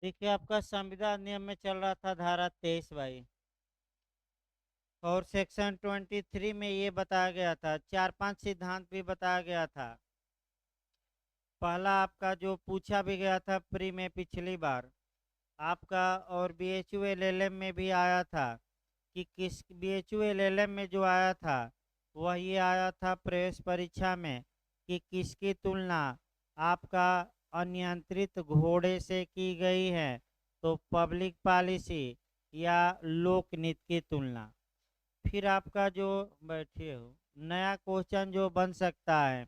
देखिए, आपका संविदा अधिनियम में चल रहा था धारा 23 भाई। और सेक्शन 23 में ये बताया गया था, 4-5 सिद्धांत भी बताया गया था। पहला आपका जो पूछा भी गया था प्री में पिछली बार आपका, और बीएचयू एलएलएम में भी आया था कि किस बीएचयू एलएलएम में जो आया था वह ये आया था प्रवेश परीक्षा में कि किसकी तुलना आपका अनियंत्रित घोड़े से की गई है, तो पब्लिक पॉलिसी या लोकनीति की तुलना। फिर आपका जो बैठे हो नया क्वेश्चन जो बन सकता है,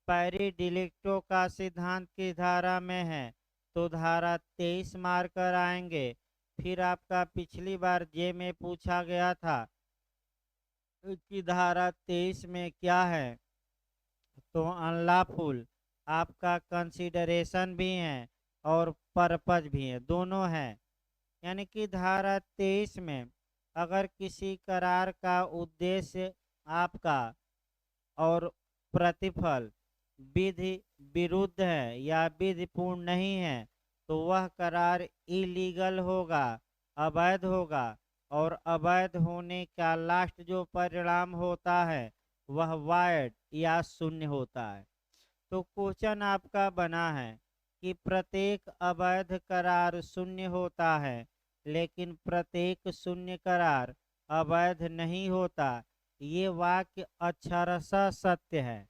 पैरी डिलिक्टो का सिद्धांत की धारा में है, तो धारा 23 मारकर आएंगे। फिर आपका पिछली बार जे में पूछा गया था कि धारा 23 में क्या है, तो अनलॉफुल आपका कंसिडरेशन भी है और पर्पज भी है, दोनों है। यानी कि धारा 23 में अगर किसी करार का उद्देश्य आपका और प्रतिफल विधि विरुद्ध है या विधिपूर्ण नहीं है, तो वह करार इलीगल होगा, अवैध होगा। और अवैध होने का लास्ट जो परिणाम होता है वह वाइड या शून्य होता है। तो क्वेश्चन आपका बना है कि प्रत्येक अवैध करार शून्य होता है, लेकिन प्रत्येक शून्य करार अवैध नहीं होता। ये वाक्य अक्षरशः सत्य है,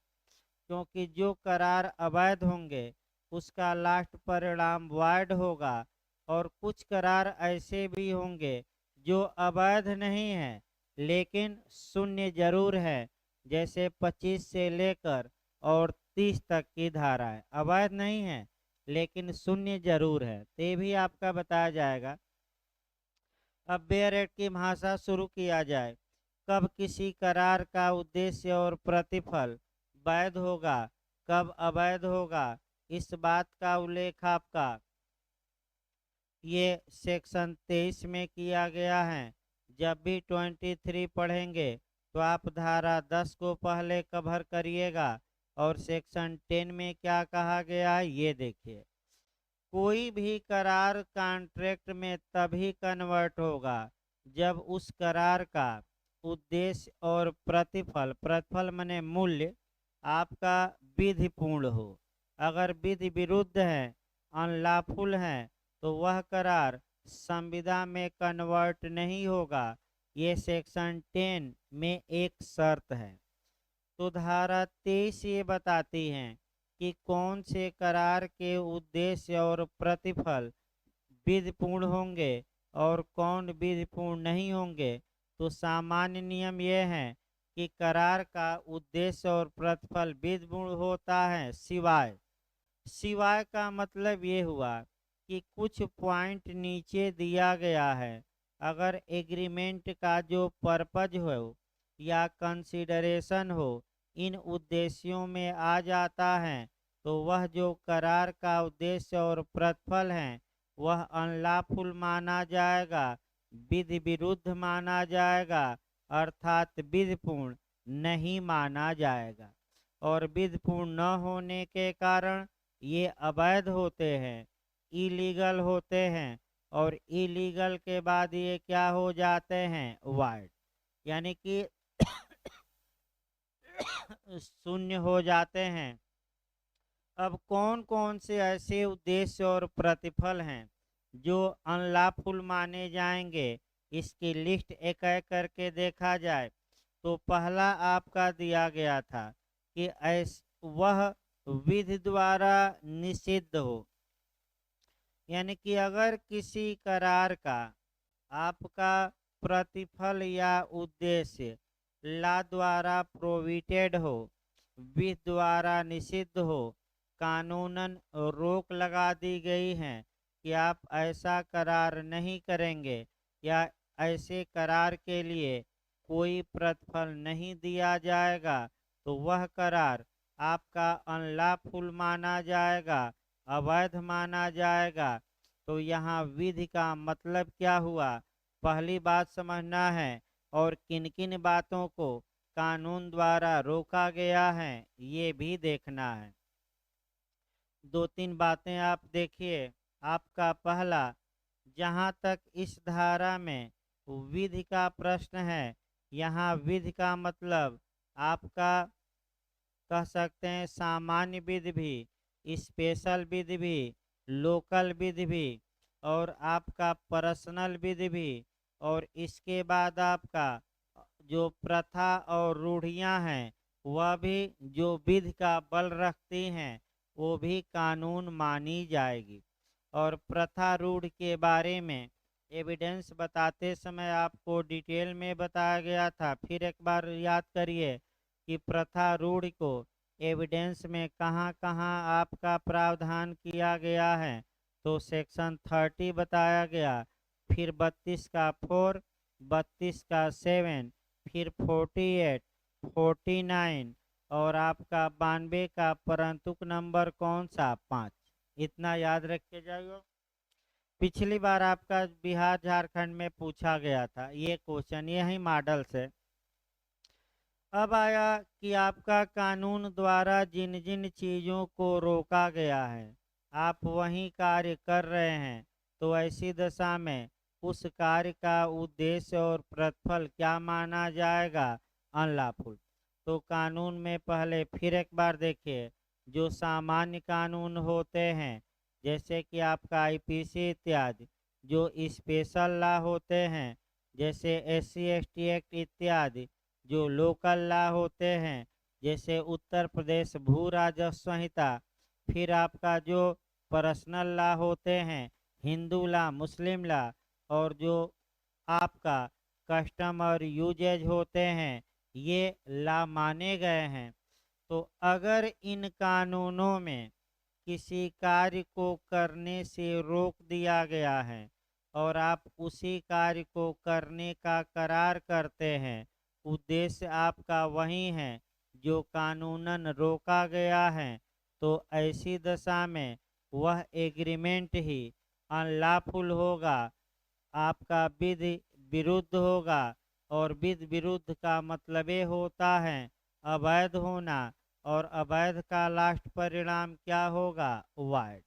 क्योंकि जो करार अवैध होंगे उसका लास्ट परिणाम वाइड होगा, और कुछ करार ऐसे भी होंगे जो अवैध नहीं है लेकिन शून्य जरूर है, जैसे 25 से लेकर और 30 तक की धाराएं अवैध नहीं है लेकिन शून्य जरूर है, तो ये भी आपका बताया जाएगा। अब बेयर एक्ट की भाषा शुरू किया जाए। कब किसी करार का उद्देश्य और प्रतिफल वैध होगा, कब अवैध होगा, इस बात का उल्लेख आपका ये सेक्शन 23 में किया गया है। जब भी 23 पढ़ेंगे तो आप धारा 10 को पहले कवर करिएगा, और सेक्शन 10 में क्या कहा गया है ये देखिए। कोई भी करार कॉन्ट्रैक्ट में तभी कन्वर्ट होगा जब उस करार का उद्देश्य और प्रतिफल, प्रतिफल माने मूल्य, आपका विधिपूर्ण हो। अगर विधि विरुद्ध है, अनलॉफुल है, तो वह करार संविदा में कन्वर्ट नहीं होगा। ये सेक्शन 10 में एक शर्त है। तो धारा 23 ये बताती हैं कि कौन से करार के उद्देश्य और प्रतिफल विधिपूर्ण होंगे और कौन विधिपूर्ण नहीं होंगे। तो सामान्य नियम यह है कि करार का उद्देश्य और प्रतिफल विधिपूर्ण होता है, सिवाय सिवाय का मतलब ये हुआ कि कुछ पॉइंट नीचे दिया गया है। अगर एग्रीमेंट का जो पर्पज हो या कंसिडरेशन हो इन उद्देश्यों में आ जाता है, तो वह जो करार का उद्देश्य और प्रतिफल है वह अनलॉफुल माना जाएगा, विधि विरुद्ध माना जाएगा, अर्थात विधिपूर्ण नहीं माना जाएगा। और विधिपूर्ण न होने के कारण ये अवैध होते हैं, इलीगल होते हैं, और इलीगल के बाद ये क्या हो जाते हैं, वाइड, यानी कि शून्य हो जाते हैं। अब कौन कौन से ऐसे उद्देश्य और प्रतिफल हैं जो अनलॉफुल माने जाएंगे, इसकी लिस्ट एक एक करके देखा जाए। तो पहला आपका दिया गया था कि वह विधि द्वारा निषिद्ध हो। यानी कि अगर किसी करार का आपका प्रतिफल या उद्देश्य ला द्वारा प्रोविटेड हो, विधि द्वारा निषिद्ध हो, कानूनन रोक लगा दी गई है कि आप ऐसा करार नहीं करेंगे या ऐसे करार के लिए कोई प्रतिफल नहीं दिया जाएगा, तो वह करार आपका अनलॉफुल माना जाएगा, अवैध माना जाएगा। तो यहाँ विधि का मतलब क्या हुआ, पहली बात समझना है, और किन किन बातों को कानून द्वारा रोका गया है ये भी देखना है। दो तीन बातें आप देखिए। आपका पहला, जहाँ तक इस धारा में विधि का प्रश्न है, यहाँ विधि का मतलब आपका कह सकते हैं सामान्य विधि भी, स्पेशल विधि भी, लोकल विधि भी, और आपका पर्सनल विधि भी, और इसके बाद आपका जो प्रथा और रूढ़ियां हैं वह भी जो विधि का बल रखती हैं वो भी कानून मानी जाएगी। और प्रथा रूढ़ के बारे में एविडेंस बताते समय आपको डिटेल में बताया गया था। फिर एक बार याद करिए कि प्रथा रूढ़ को एविडेंस में कहाँ कहाँ आपका प्रावधान किया गया है। तो सेक्शन 30 बताया गया, फिर 32 का 4, 32 का 7, फिर 48, 49 और आपका 92 का परंतुक नंबर कौन सा 5। इतना याद रख के जाइए। पिछली बार आपका बिहार झारखंड में पूछा गया था ये क्वेश्चन, यही मॉडल से। अब आया कि आपका कानून द्वारा जिन जिन चीज़ों को रोका गया है आप वही कार्य कर रहे हैं, तो ऐसी दशा में उस कार्य का उद्देश्य और प्रतिफल क्या माना जाएगा? अनलॉफुल। तो कानून में पहले फिर एक बार देखिए, जो सामान्य कानून होते हैं जैसे कि आपका आईपीसी इत्यादि, जो स्पेशल लॉ होते हैं जैसे एससी एसटी एक्ट इत्यादि, जो लोकल लॉ होते हैं जैसे उत्तर प्रदेश भू राजस्व संहिता, फिर आपका जो पर्सनल लॉ होते हैं हिंदू लॉ, मुस्लिम लॉ, और जो आपका कस्टम और यूजेज होते हैं ये लॉ माने गए हैं। तो अगर इन कानूनों में किसी कार्य को करने से रोक दिया गया है और आप उसी कार्य को करने का करार करते हैं, उद्देश्य आपका वही है जो कानूनन रोका गया है, तो ऐसी दशा में वह एग्रीमेंट ही अनलॉफुल होगा, आपका विधि विरुद्ध होगा। और विधि विरुद्ध का मतलब ये होता है अवैध होना, और अवैध का लास्ट परिणाम क्या होगा? वाइड।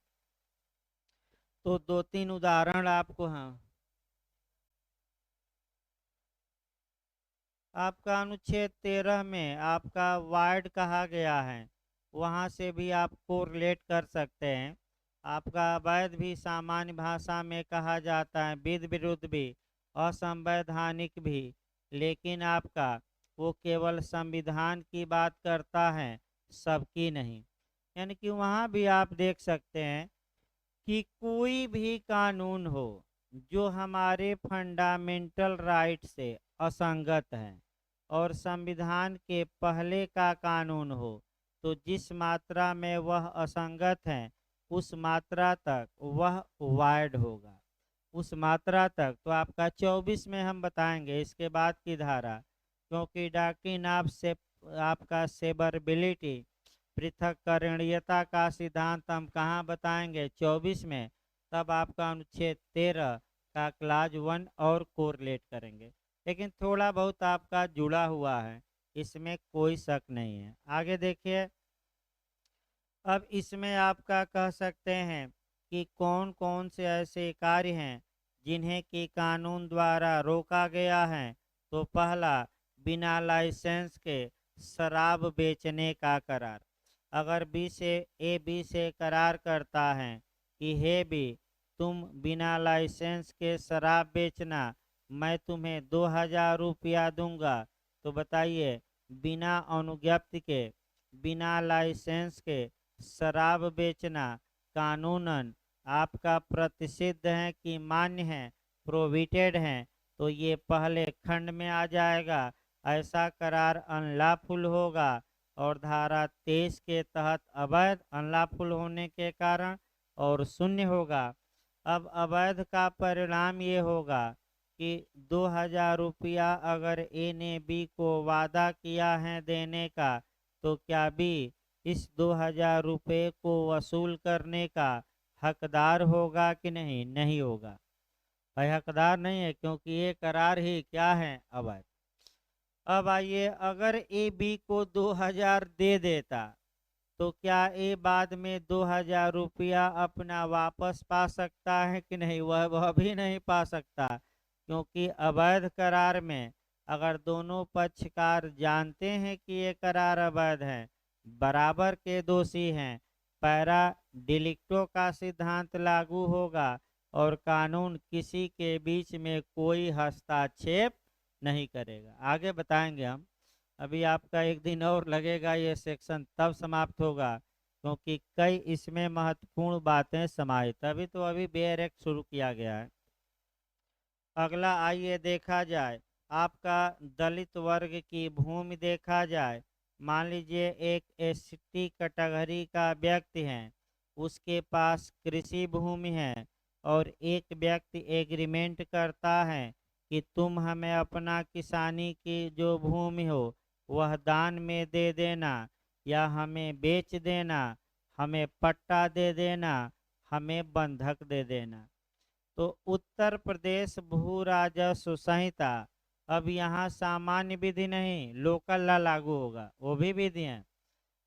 तो दो तीन उदाहरण आपको हाँ, आपका अनुच्छेद 13 में आपका वाइड कहा गया है, वहाँ से भी आप कोरिलेट कर सकते हैं। आपका अवैध भी सामान्य भाषा में कहा जाता है, विधि विरुद्ध भी, असंवैधानिक भी, लेकिन आपका वो केवल संविधान की बात करता है, सबकी नहीं। यानी कि वहाँ भी आप देख सकते हैं कि कोई भी कानून हो जो हमारे फंडामेंटल राइट से असंगत है और संविधान के पहले का कानून हो, तो जिस मात्रा में वह असंगत है उस मात्रा तक वह वाइड होगा, उस मात्रा तक। तो आपका 24 में हम बताएंगे इसके बाद की धारा, क्योंकि डॉक्ट्रिन ऑफ से आपका सेवरेबिलिटी, पृथक्करणीयता का सिद्धांत हम कहाँ बताएंगे? 24 में। तब आपका अनुच्छेद 13 का क्लाज 1 और कोरिलेट करेंगे, लेकिन थोड़ा बहुत आपका जुड़ा हुआ है, इसमें कोई शक नहीं है। आगे देखिए, अब इसमें आपका कह सकते हैं कि कौन कौन से ऐसे कार्य हैं जिन्हें कि कानून द्वारा रोका गया है। तो पहला, बिना लाइसेंस के शराब बेचने का करार। अगर बी से करार करता है कि हे बी, तुम बिना लाइसेंस के शराब बेचना, मैं तुम्हें 2000 रुपया दूंगा। तो बताइए, बिना अनुज्ञप्ति के, बिना लाइसेंस के शराब बेचना कानूनन आपका प्रतिषिद्ध है कि मान्य है, प्रोहिबिटेड है, तो ये पहले खंड में आ जाएगा। ऐसा करार अनलॉफुल होगा और धारा 23 के तहत अवैध, अनलॉफुल होने के कारण, और शून्य होगा। अब अवैध का परिणाम ये होगा कि 2000 रुपया अगर ए ने बी को वादा किया है देने का, तो क्या बी इस 2000 रुपये को वसूल करने का हकदार होगा कि नहीं? नहीं होगा भाई, हकदार नहीं है, क्योंकि ये करार ही क्या है? अवैध। अब आइए, अगर ए बी को 2000 दे देता तो क्या ये बाद में 2000 रुपया अपना वापस पा सकता है कि नहीं? वह भी नहीं पा सकता, क्योंकि अवैध करार में अगर दोनों पक्षकार जानते हैं कि ये करार अवैध है, बराबर के दोषी हैं, पैरा डिलिक्टो का सिद्धांत लागू होगा और कानून किसी के बीच में कोई हस्तक्षेप नहीं करेगा। आगे बताएंगे हम। अभी आपका एक दिन और लगेगा, ये सेक्शन तब समाप्त होगा, क्योंकि कई इसमें महत्वपूर्ण बातें समाहित। अभी तो अभी बेयर एक्ट शुरू किया गया है। अगला आइए देखा जाए, आपका दलित वर्ग की भूमि देखा जाए। मान लीजिए एक एसटी कैटेगरी का व्यक्ति है, उसके पास कृषि भूमि है और एक व्यक्ति एग्रीमेंट करता है कि तुम हमें अपना किसानी की जो भूमि हो वह दान में दे देना, या हमें बेच देना, हमें पट्टा दे देना, हमें बंधक दे देना। तो उत्तर प्रदेश भू राजस्व संहिता, अब यहाँ सामान्य विधि नहीं, लोकल लॉ लागू होगा, वो भी विधि है।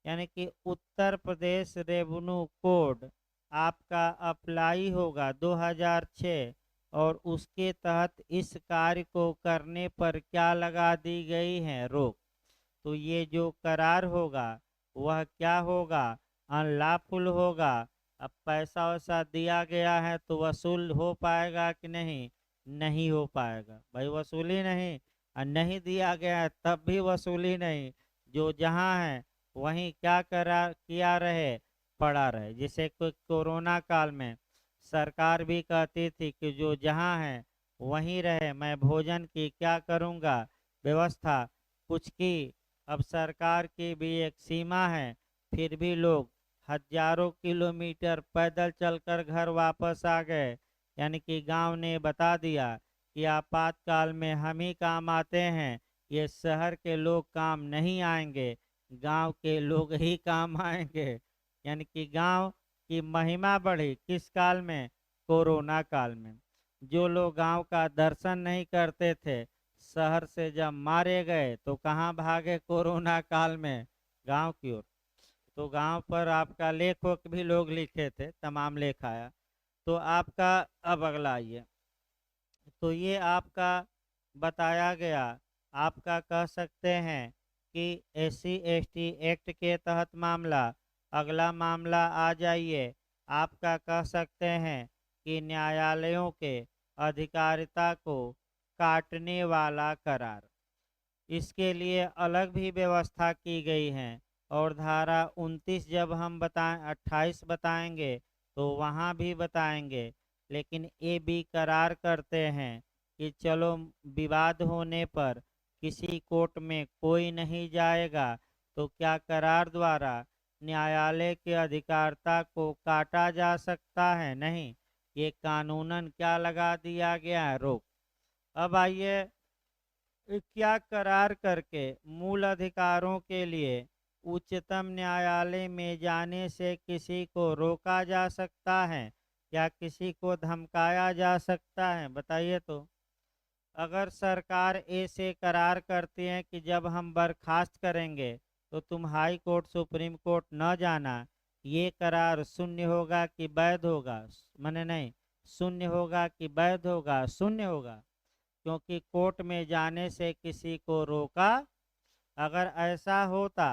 यानी कि उत्तर प्रदेश रेवेन्यू कोड आपका अप्लाई होगा 2006, और उसके तहत इस कार्य को करने पर क्या लगा दी गई है? रोक। तो ये जो करार होगा वह क्या होगा? अनलॉफुल होगा। अब पैसा वैसा दिया गया है तो वसूल हो पाएगा कि नहीं? नहीं हो पाएगा भाई, वसूली नहीं। और नहीं दिया गया है तब भी वसूली नहीं। जो जहाँ है वहीं क्या करा किया रहे, पड़ा रहे। जैसे कोरोना काल में सरकार भी कहती थी कि जो जहाँ है वहीं रहे, मैं भोजन की क्या करूँगा व्यवस्था, कुछ की। अब सरकार की भी एक सीमा है, फिर भी लोग हजारों किलोमीटर पैदल चलकर घर वापस आ गए। यानी कि गांव ने बता दिया कि आपातकाल में हम ही काम आते हैं, ये शहर के लोग काम नहीं आएंगे, गांव के लोग ही काम आएंगे। यानी कि गांव की महिमा बढ़ी किस काल में? कोरोना काल में। जो लोग गांव का दर्शन नहीं करते थे, शहर से जब मारे गए तो कहाँ भागे? कोरोना काल में गांव की ओर। तो गांव पर आपका लेख भी लोग लिखे थे, तमाम लेख आया। तो आपका अब अगला आइए। तो ये आपका बताया गया, आपका कह सकते हैं कि SC/ST एक्ट के तहत मामला। अगला मामला आ जाइए, आपका कह सकते हैं कि न्यायालयों के अधिकारिता को काटने वाला करार। इसके लिए अलग भी व्यवस्था की गई है, और धारा 29 जब हम बताएं 28 बताएंगे तो वहाँ भी बताएंगे। लेकिन ये भी करार करते हैं कि चलो विवाद होने पर किसी कोर्ट में कोई नहीं जाएगा, तो क्या करार द्वारा न्यायालय के अधिकारिता को काटा जा सकता है? नहीं, ये कानूनन क्या लगा दिया गया है? रोक। अब आइए, क्या करार करके मूल अधिकारों के लिए उच्चतम न्यायालय में जाने से किसी को रोका जा सकता है? या किसी को धमकाया जा सकता है? बताइए तो। अगर सरकार ऐसे करार करती है कि जब हम बर्खास्त करेंगे तो तुम हाई कोर्ट सुप्रीम कोर्ट न जाना, ये करार शून्य होगा कि वैध होगा? माने नहीं, शून्य होगा कि वैध होगा? शून्य होगा, क्योंकि कोर्ट में जाने से किसी को रोका। अगर ऐसा होता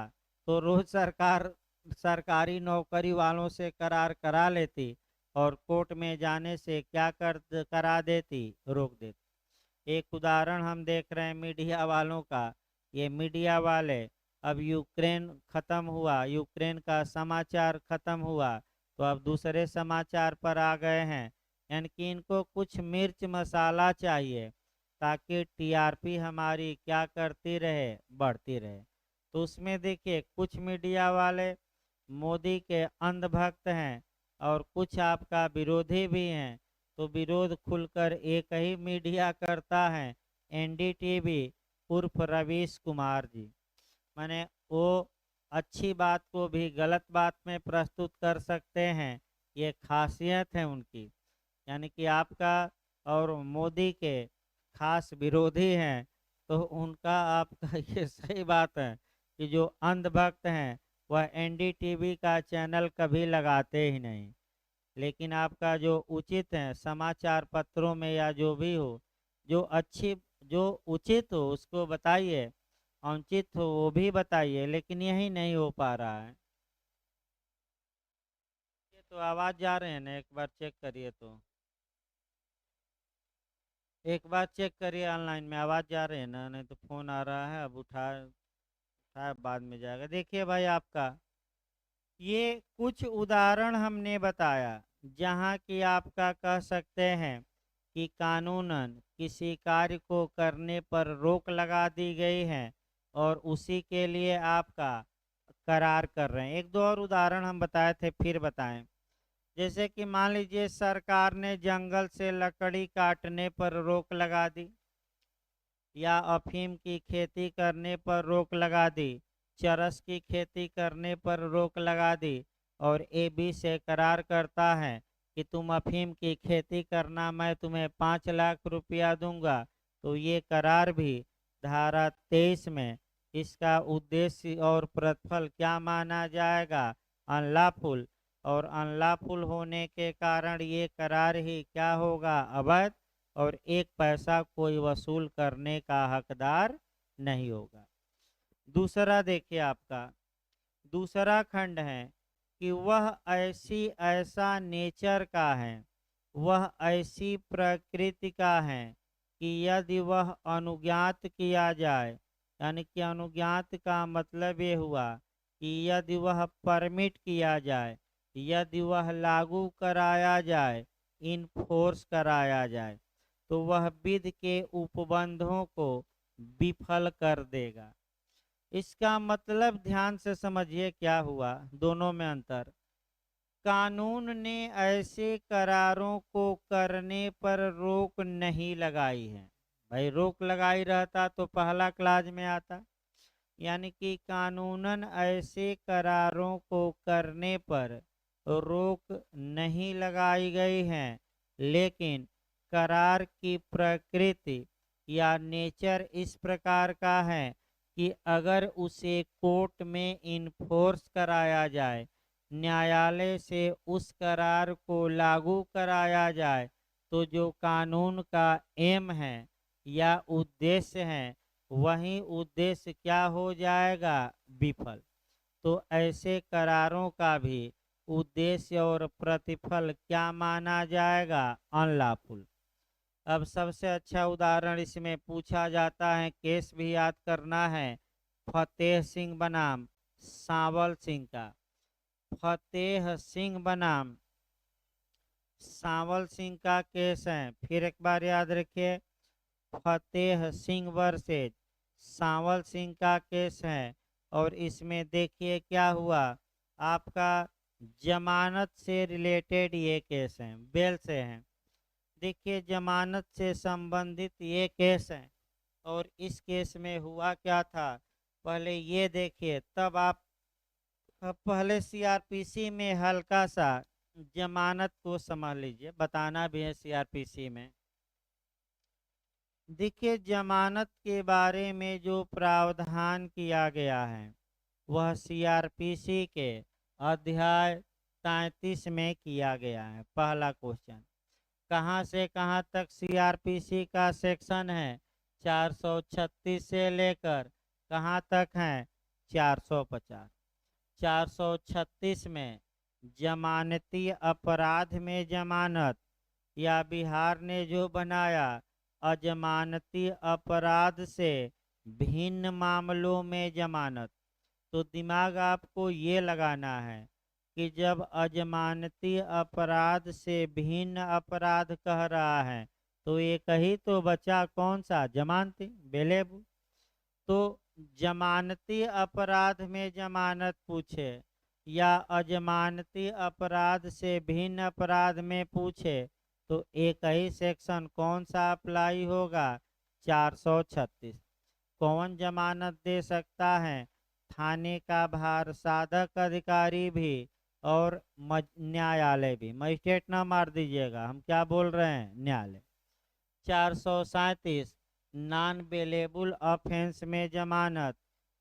तो रोज सरकार सरकारी नौकरी वालों से करार करा लेती और कोर्ट में जाने से क्या करा देती? रोक देती। एक उदाहरण हम देख रहे हैं मीडिया वालों का। ये मीडिया वाले, अब यूक्रेन खत्म हुआ, यूक्रेन का समाचार खत्म हुआ, तो अब दूसरे समाचार पर आ गए हैं। यानी कि इनको कुछ मिर्च मसाला चाहिए, ताकि टीआरपी हमारी क्या करती रहे? बढ़ती रहे। तो उसमें देखिए कुछ मीडिया वाले मोदी के अंधभक्त हैं और कुछ आपका विरोधी भी हैं। तो विरोध खुलकर एक ही मीडिया करता है, NDTV उर्फ रवीश कुमार जी। माने वो अच्छी बात को भी गलत बात में प्रस्तुत कर सकते हैं, ये खासियत है उनकी। यानी कि आपका और मोदी के खास विरोधी हैं, तो उनका आपका ये सही बात है कि जो अंधभक्त हैं वह एनडीटीवी का चैनल कभी लगाते ही नहीं। लेकिन आपका जो उचित है समाचार पत्रों में या जो भी हो, जो उचित हो उसको बताइए, अनुचित हो वो भी बताइए, लेकिन यही नहीं हो पा रहा है। ये तो आवाज़ जा रहे हैं ना, एक बार चेक करिए। तो एक बार चेक करिए ऑनलाइन में आवाज़ जा रही है ना, नहीं तो फ़ोन आ रहा है, अब उठा बाद में जाएगा। देखिए भाई, आपका ये कुछ उदाहरण हमने बताया जहाँ की आपका कह सकते हैं कि कानूनन किसी कार्य को करने पर रोक लगा दी गई है और उसी के लिए आपका करार कर रहे हैं। एक दो और उदाहरण हम बताए थे, फिर बताएं। जैसे कि मान लीजिए सरकार ने जंगल से लकड़ी काटने पर रोक लगा दी, या अफीम की खेती करने पर रोक लगा दी, चरस की खेती करने पर रोक लगा दी, और ए बी से करार करता है कि तुम अफीम की खेती करना, मैं तुम्हें 5 लाख रुपया दूंगा, तो ये करार भी धारा 23 में इसका उद्देश्य और प्रतिफल क्या माना जाएगा? अनलॉफुल। और अनलॉफुल होने के कारण ये करार ही क्या होगा? अवैध, और 1 पैसा कोई वसूल करने का हकदार नहीं होगा। दूसरा देखिए, आपका दूसरा खंड है कि वह ऐसा नेचर का है, वह ऐसी प्रकृति का है कि यदि वह अनुज्ञात किया जाए, यानी कि अनुज्ञात का मतलब ये हुआ कि यदि वह परमिट किया जाए, यदि वह लागू कराया जाए, इनफोर्स कराया जाए, तो वह विधि के उपबंधों को विफल कर देगा। इसका मतलब ध्यान से समझिए क्या हुआ, दोनों में अंतर। कानून ने ऐसे करारों को करने पर रोक नहीं लगाई है। भाई रोक लगाई रहता तो पहला क्लाज में आता। यानी कि कानूनन ऐसे करारों को करने पर रोक नहीं लगाई गई है, लेकिन करार की प्रकृति या नेचर इस प्रकार का है कि अगर उसे कोर्ट में इन्फोर्स कराया जाए, न्यायालय से उस करार को लागू कराया जाए, तो जो कानून का एम है या उद्देश्य है, वही उद्देश्य क्या हो जाएगा? विफल। तो ऐसे करारों का भी उद्देश्य और प्रतिफल क्या माना जाएगा? अनलॉफुल। अब सबसे अच्छा उदाहरण इसमें पूछा जाता है, केस भी याद करना है, फतेह सिंह बनाम सांवल सिंह का। फतेह सिंह बनाम सांवल सिंह का केस है, फिर एक बार याद रखिए, फतेह सिंह वर्सेज सांवल सिंह का केस है। और इसमें देखिए क्या हुआ, आपका जमानत से रिलेटेड ये केस है, बेल से हैं। देखिए जमानत से संबंधित ये केस है, और इस केस में हुआ क्या था, पहले ये देखिए, तब आप पहले सीआरपीसी में हल्का सा जमानत को समझ लीजिए, बताना भी है सीआरपीसी में। देखिए जमानत के बारे में जो प्रावधान किया गया है वह सीआरपीसी के अध्याय 33 में किया गया है। पहला क्वेश्चन, कहाँ से कहाँ तक सीआरपीसी का सेक्शन है? 436 से लेकर कहाँ तक है? 450। 436 में जमानती अपराध में जमानत, या बिहार ने जो बनाया अजमानती अपराध से भिन्न मामलों में जमानत। तो दिमाग आपको ये लगाना है कि जब अजमानती अपराध से भिन्न अपराध कह रहा है, तो एक ही तो बचा, कौन सा? जमानती, बेलेबू। तो जमानती अपराध में जमानत पूछे या अजमानती अपराध से भिन्न अपराध में पूछे, तो एक ही सेक्शन कौन सा अप्लाई होगा? 436। कौन जमानत दे सकता है? थाने का भार साधक अधिकारी भी और न्यायालय भी। मजिस्ट्रेट ना मार दीजिएगा, हम क्या बोल रहे हैं? न्यायालय। 437 नॉन बेलेबल ऑफेंस में जमानत,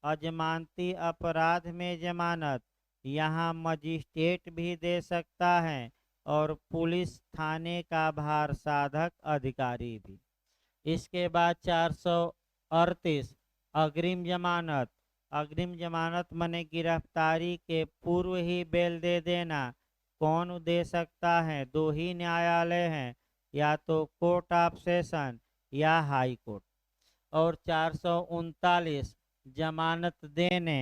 अजमानती अपराध में जमानत यहाँ मजिस्ट्रेट भी दे सकता है और पुलिस थाने का भार साधक अधिकारी भी। इसके बाद 438 अग्रिम जमानत। अग्रिम जमानत माने गिरफ्तारी के पूर्व ही बेल दे देना। कौन दे सकता है? दो ही न्यायालय हैं, या तो कोर्ट ऑफ सेशन या हाई कोर्ट। और 439 जमानत देने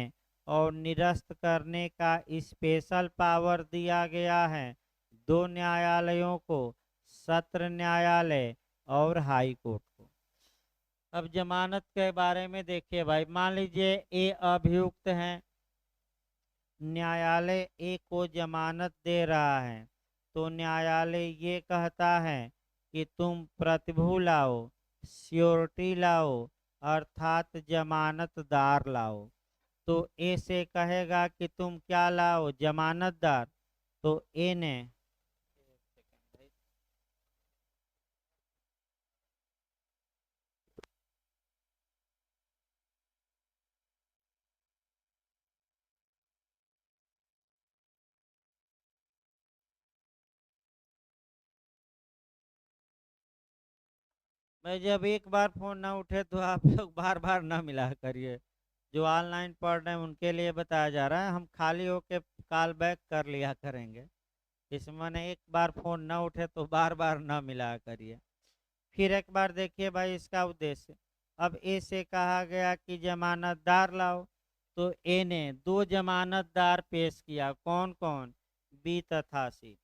और निरस्त करने का स्पेशल पावर दिया गया है दो न्यायालयों को, सत्र न्यायालय और हाई कोर्ट को। अब जमानत के बारे में देखिए भाई, मान लीजिए ए अभियुक्त हैं, न्यायालय ए को जमानत दे रहा है, तो न्यायालय ये कहता है कि तुम प्रतिभू लाओ, श्योरिटी लाओ, अर्थात जमानतदार लाओ। तो ए से कहेगा कि तुम क्या लाओ? जमानतदार। तो ए ने मैं जब एक बार फोन ना उठे तो आप लोग बार बार ना मिला करिए। जो ऑनलाइन पढ़ रहे हैं उनके लिए बताया जा रहा है, हम खाली होके कॉल बैक कर लिया करेंगे। इसमें एक बार फोन ना उठे तो बार बार ना मिला करिए। फिर एक बार देखिए भाई इसका उद्देश्य। अब ए से कहा गया कि जमानतदार लाओ, तो ए ने दो जमानतदार पेश किया। कौन कौन? बी तथा सी।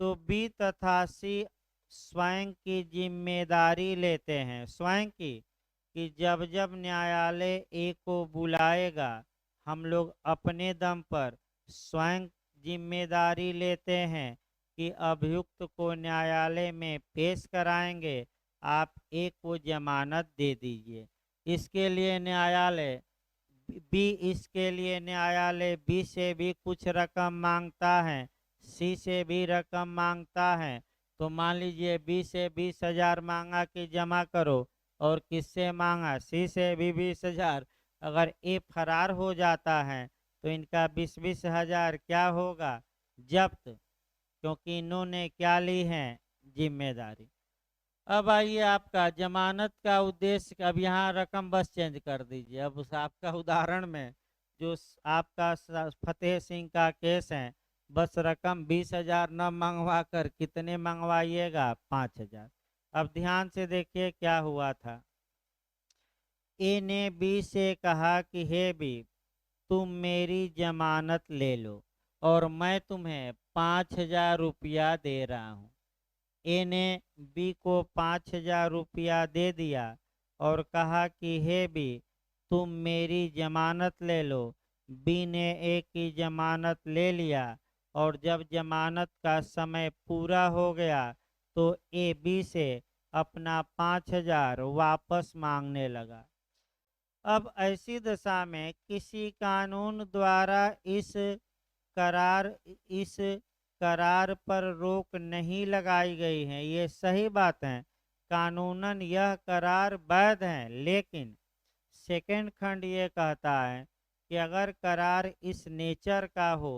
तो बी तथा सी स्वयं की जिम्मेदारी लेते हैं, स्वयं की, कि जब जब न्यायालय ए को बुलाएगा हम लोग अपने दम पर स्वयं जिम्मेदारी लेते हैं कि अभियुक्त को न्यायालय में पेश कराएंगे, आप ए को जमानत दे दीजिए। इसके लिए न्यायालय इसके लिए न्यायालय बी से भी कुछ रकम मांगता है, सी से भी रकम मांगता है। तो मान लीजिए बी से 20,000 मांगा कि जमा करो, और किससे मांगा? सी से भी 20,000। अगर ए फरार हो जाता है तो इनका 20,000 क्या होगा? जब्त, क्योंकि इन्होंने क्या ली है? जिम्मेदारी। अब आइए आपका जमानत का उद्देश्य। अब यहाँ रकम बस चेंज कर दीजिए। अब उस आपका उदाहरण में जो आपका फतेह सिंह का केस है, बस रकम 20,000 न मंगवा कर कितने मंगवाइएगा? 5,000। अब ध्यान से देखिए क्या हुआ था। ए ने बी से कहा कि हे बी, तुम मेरी जमानत ले लो और मैं तुम्हें 5,000 रुपया दे रहा हूँ। ए ने बी को 5,000 रुपया दे दिया और कहा कि हे बी, तुम मेरी जमानत ले लो। बी ने ए की जमानत ले लिया और जब जमानत का समय पूरा हो गया तो ए बी से अपना 5,000 वापस मांगने लगा। अब ऐसी दशा में किसी कानून द्वारा करार इस करार पर रोक नहीं लगाई गई है, ये सही बात है। कानूनन यह करार वैध है, लेकिन सेकंड खंड ये कहता है कि अगर करार इस नेचर का हो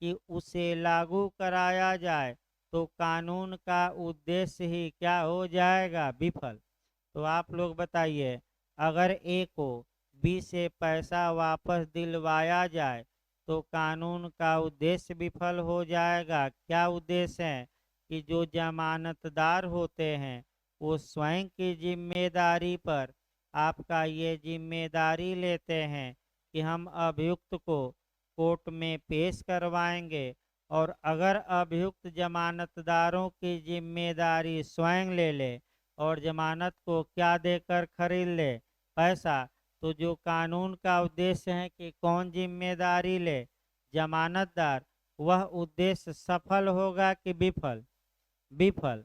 कि उसे लागू कराया जाए तो कानून का उद्देश्य ही क्या हो जाएगा? विफल। तो आप लोग बताइए, अगर ए को बी से पैसा वापस दिलवाया जाए तो कानून का उद्देश्य विफल हो जाएगा। क्या उद्देश्य है? कि जो जमानतदार होते हैं वो स्वयं की जिम्मेदारी पर आपका ये जिम्मेदारी लेते हैं कि हम अभियुक्त को कोर्ट में पेश करवाएंगे, और अगर अभियुक्त जमानतदारों की जिम्मेदारी स्वयं ले ले और जमानत को क्या देकर खरीद ले? पैसा। तो जो कानून का उद्देश्य है कि कौन जिम्मेदारी ले? जमानतदार। वह उद्देश्य सफल होगा कि विफल? विफल।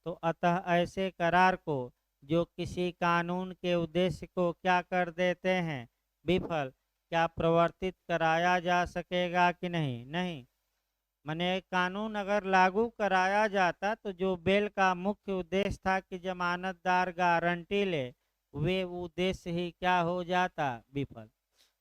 तो अतः ऐसे करार को जो किसी कानून के उद्देश्य को क्या कर देते हैं? विफल। क्या प्रवर्तित कराया जा सकेगा कि नहीं? नहीं। माने कानून अगर लागू कराया जाता तो जो बेल का मुख्य उद्देश्य था कि जमानतदार गारंटी ले, वे उद्देश्य ही क्या हो जाता? विफल।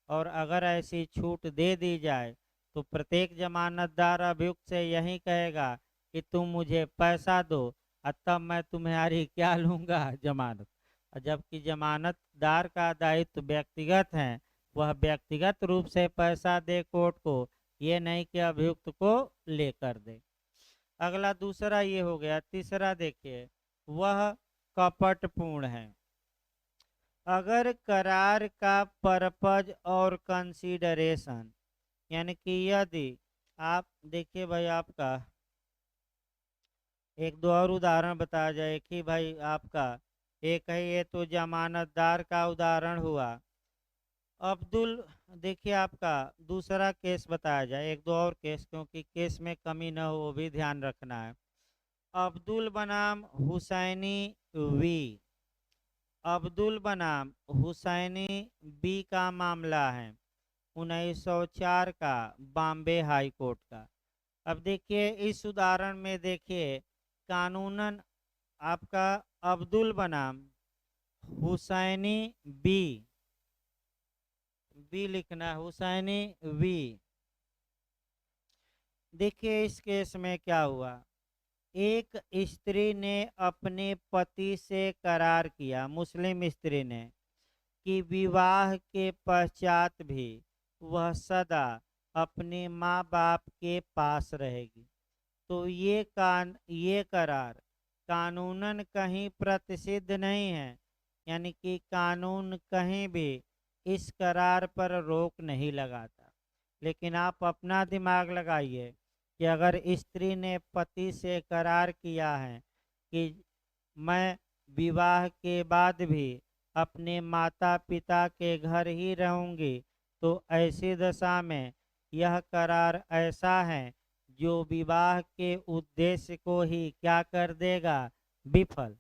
और अगर ऐसी छूट दे दी जाए तो प्रत्येक जमानतदार अभियुक्त से यही कहेगा कि तुम मुझे पैसा दो और तब मैं तुम्हारी क्या लूँगा, जमानत। और जबकि जमानतदार का दायित्व व्यक्तिगत है, वह व्यक्तिगत रूप से पैसा दे कोर्ट को, ये नहीं कि अभियुक्त को लेकर दे। अगला दूसरा ये हो गया। तीसरा देखिए, वह कपटपूर्ण है। अगर करार का पर्पज और कंसीडरेशन, यानी कि यदि आप देखिए भाई, आपका एक दो और उदाहरण बताया जाए कि भाई आपका एक है, ये तो जमानतदार का उदाहरण हुआ। अब्दुल, देखिए आपका दूसरा केस बताया जाए, एक दो और केस, क्योंकि केस में कमी न हो वो भी ध्यान रखना है। अब्दुल बनाम हुसैनी वी, अब्दुल बनाम हुसैनी बी का मामला है 1904 का, बॉम्बे हाई कोर्ट का। अब देखिए इस उदाहरण में देखिए, कानूनन आपका अब्दुल बनाम हुसैनी बी, बी लिखना है, हुसैनी वी। देखिए इस केस में क्या हुआ। एक स्त्री ने अपने पति से करार किया, मुस्लिम स्त्री ने, कि विवाह के पश्चात भी वह सदा अपने माँ बाप के पास रहेगी। तो ये करार कानूनन कहीं प्रतिसिद्ध नहीं है, यानी कि कानून कहीं भी इस करार पर रोक नहीं लगाता। लेकिन आप अपना दिमाग लगाइए कि अगर स्त्री ने पति से करार किया है कि मैं विवाह के बाद भी अपने माता पिता के घर ही रहूंगी, तो ऐसी दशा में यह करार ऐसा है जो विवाह के उद्देश्य को ही क्या कर देगा, विफल।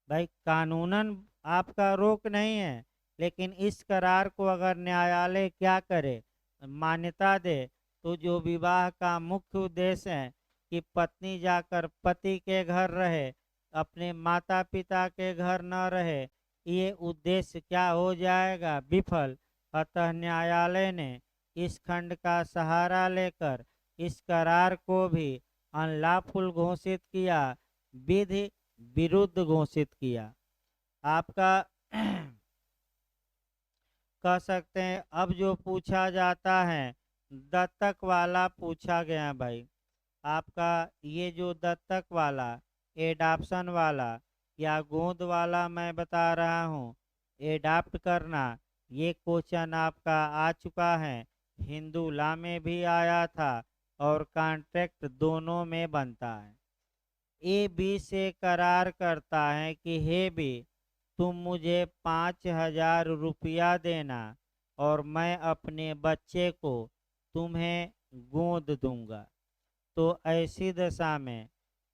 भाई कानूनन आपका रोक नहीं है, लेकिन इस करार को अगर न्यायालय क्या करे, मान्यता दे, तो जो विवाह का मुख्य उद्देश्य है कि पत्नी जाकर पति के घर रहे, अपने माता पिता के घर न रहे, ये उद्देश्य क्या हो जाएगा, विफल। अतः न्यायालय ने इस खंड का सहारा लेकर इस करार को भी अनलॉफुल घोषित किया, विधि विरुद्ध घोषित किया। आपका कह सकते हैं। अब जो पूछा जाता है, दत्तक वाला पूछा गया भाई। आपका ये जो दत्तक वाला, एडाप्शन वाला या गोद वाला मैं बता रहा हूँ, एडाप्ट करना, ये क्वेश्चन आपका आ चुका है, हिंदू लॉ में भी आया था और कॉन्ट्रैक्ट दोनों में बनता है। ए बी से करार करता है कि हे बी, तुम मुझे 5,000 रुपया देना और मैं अपने बच्चे को तुम्हें गोद दूंगा। तो ऐसी दशा में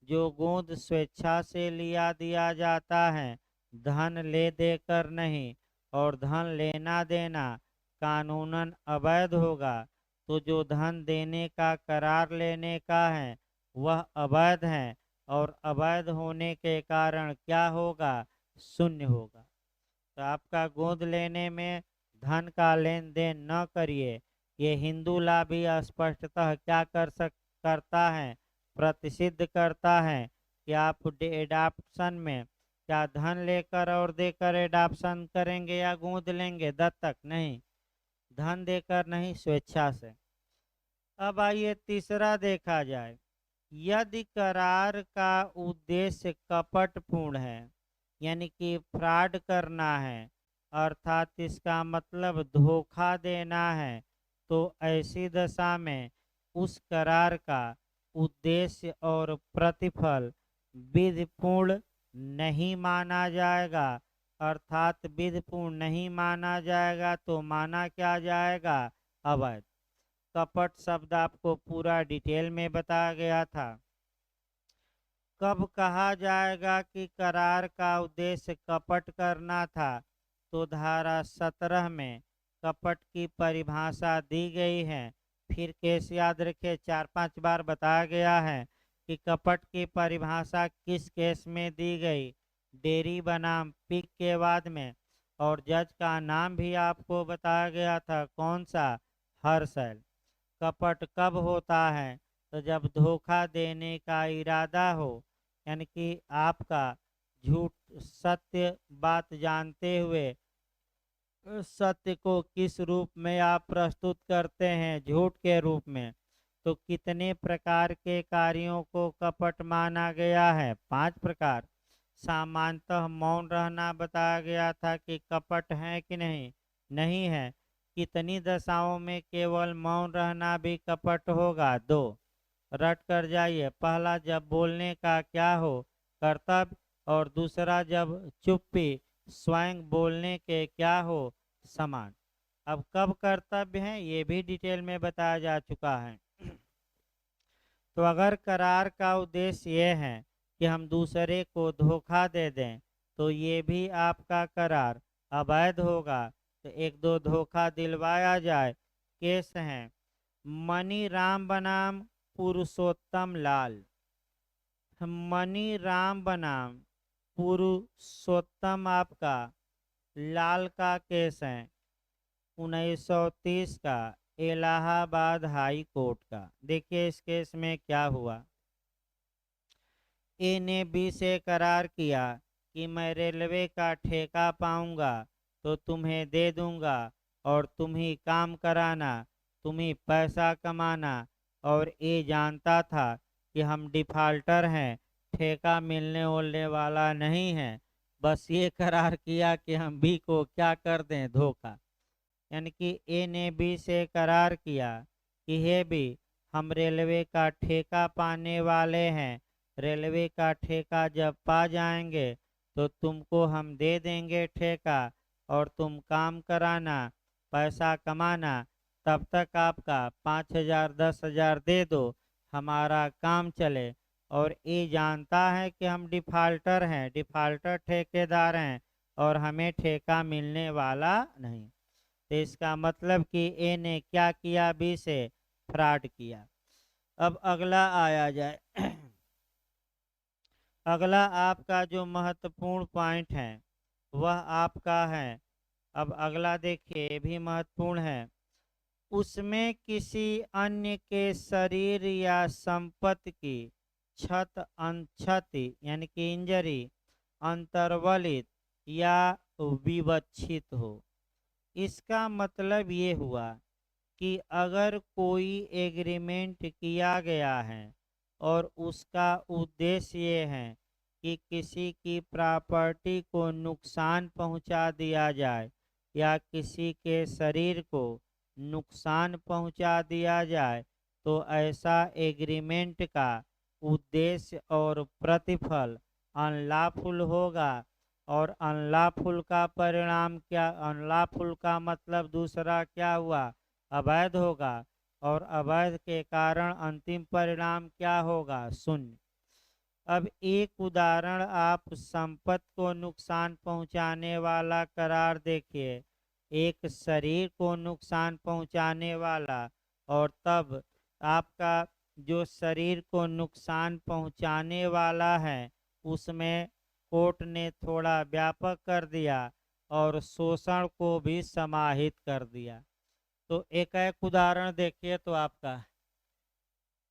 जो गोद स्वेच्छा से लिया दिया जाता है, धन ले देकर नहीं, और धन लेना देना कानूनन अवैध होगा, तो जो धन देने का करार लेने का है वह अवैध है, और अवैध होने के कारण क्या होगा, शून्य होगा। तो आपका गोद लेने में धन का लेन देन न करिए। ये हिंदू लॉ भी स्पष्टतः क्या करता है, प्रतिसिद्ध करता है कि आप एडाप्शन में क्या धन लेकर और देकर एडाप्शन करेंगे या गोद लेंगे, दत्तक नहीं, धन देकर नहीं, स्वेच्छा से। अब आइए तीसरा देखा जाए। यदि करार का उद्देश्य कपटपूर्ण है, यानी कि फ्रॉड करना है, अर्थात इसका मतलब धोखा देना है, तो ऐसी दशा में उस करार का उद्देश्य और प्रतिफल विधिपूर्ण नहीं माना जाएगा। अर्थात विधिपूर्ण नहीं माना जाएगा तो माना क्या जाएगा, अवैध। कपट शब्द आपको पूरा डिटेल में बताया गया था। कब कहा जाएगा कि करार का उद्देश्य कपट करना था, तो धारा 17 में कपट की परिभाषा दी गई है। फिर केस याद रखिए, 4-5 बार बताया गया है कि कपट की परिभाषा किस केस में दी गई, डेयरी बनाम पिक के बाद में और जज का नाम भी आपको बताया गया था, कौन सा? हर्षल। कपट कब होता है? तो जब धोखा देने का इरादा हो, यानी कि आपका झूठ सत्य बात जानते हुए सत्य को किस रूप में आप प्रस्तुत करते हैं, झूठ के रूप में। तो कितने प्रकार के कार्यों को कपट माना गया है? 5 प्रकार। सामान्यतः मौन रहना बताया गया था कि कपट है कि नहीं? नहीं है। कितनी दशाओं में केवल मौन रहना भी कपट होगा? 2। रट कर जाइए। पहला, जब बोलने का क्या हो, कर्तव्य, और दूसरा जब चुप्पी स्वयं बोलने के क्या हो, समान। अब कब कर्तव्य है ये भी डिटेल में बताया जा चुका है। तो अगर करार का उद्देश्य ये है कि हम दूसरे को धोखा दे दें, तो ये भी आपका करार अवैध होगा। तो एक दो धोखा दिलवाया जाए। केस हैं मनी राम बनाम पुरुषोत्तम लाल। मनी राम बनाम पुरुषोत्तम आपका लाल का केस है 1930 का, इलाहाबाद हाई कोर्ट का। देखिए इस केस में क्या हुआ। ए ने बी से करार किया कि मैं रेलवे का ठेका पाऊंगा तो तुम्हें दे दूंगा, और तुम ही काम कराना, तुम ही पैसा कमाना। और ए जानता था कि हम डिफाल्टर हैं, ठेका मिलने वोलने वाला नहीं है। बस ये करार किया कि हम बी को क्या कर दें, धोखा। यानी कि ए ने बी से करार किया कि हे बी, हम रेलवे का ठेका पाने वाले हैं। रेलवे का ठेका जब पा जाएंगे तो तुमको हम दे देंगे ठेका, और तुम काम कराना, पैसा कमाना। तब तक आपका 5,000 10,000 दे दो, हमारा काम चले। और ये जानता है कि हम डिफाल्टर हैं, डिफाल्टर ठेकेदार हैं, और हमें ठेका मिलने वाला नहीं। तो इसका मतलब कि ए ने क्या किया, बी से फ्रॉड किया। अब अगला आया जाए। अगला आपका जो महत्वपूर्ण पॉइंट है वह आपका है, अब अगला देखिए ये भी महत्वपूर्ण है। उसमें किसी अन्य के शरीर या संपत्ति की क्षत अनक्षति यानी कि इंजरी, अंतर्वलित या विवक्षित हो। इसका मतलब ये हुआ कि अगर कोई एग्रीमेंट किया गया है और उसका उद्देश्य ये है कि किसी की प्रॉपर्टी को नुकसान पहुंचा दिया जाए या किसी के शरीर को नुकसान पहुंचा दिया जाए, तो ऐसा एग्रीमेंट का उद्देश्य और प्रतिफल अनलॉफुल होगा। और अनलॉफुल का परिणाम क्या? अनलॉफुल का मतलब दूसरा क्या हुआ? अवैध होगा। और अवैध के कारण अंतिम परिणाम क्या होगा? शून्य। अब एक उदाहरण आप संपत्ति को नुकसान पहुंचाने वाला करार देखिए। एक शरीर को नुकसान पहुंचाने वाला, और तब आपका जो शरीर को नुकसान पहुंचाने वाला है उसमें कोर्ट ने थोड़ा व्यापक कर दिया और शोषण को भी समाहित कर दिया। तो एक एक उदाहरण देखिए तो आपका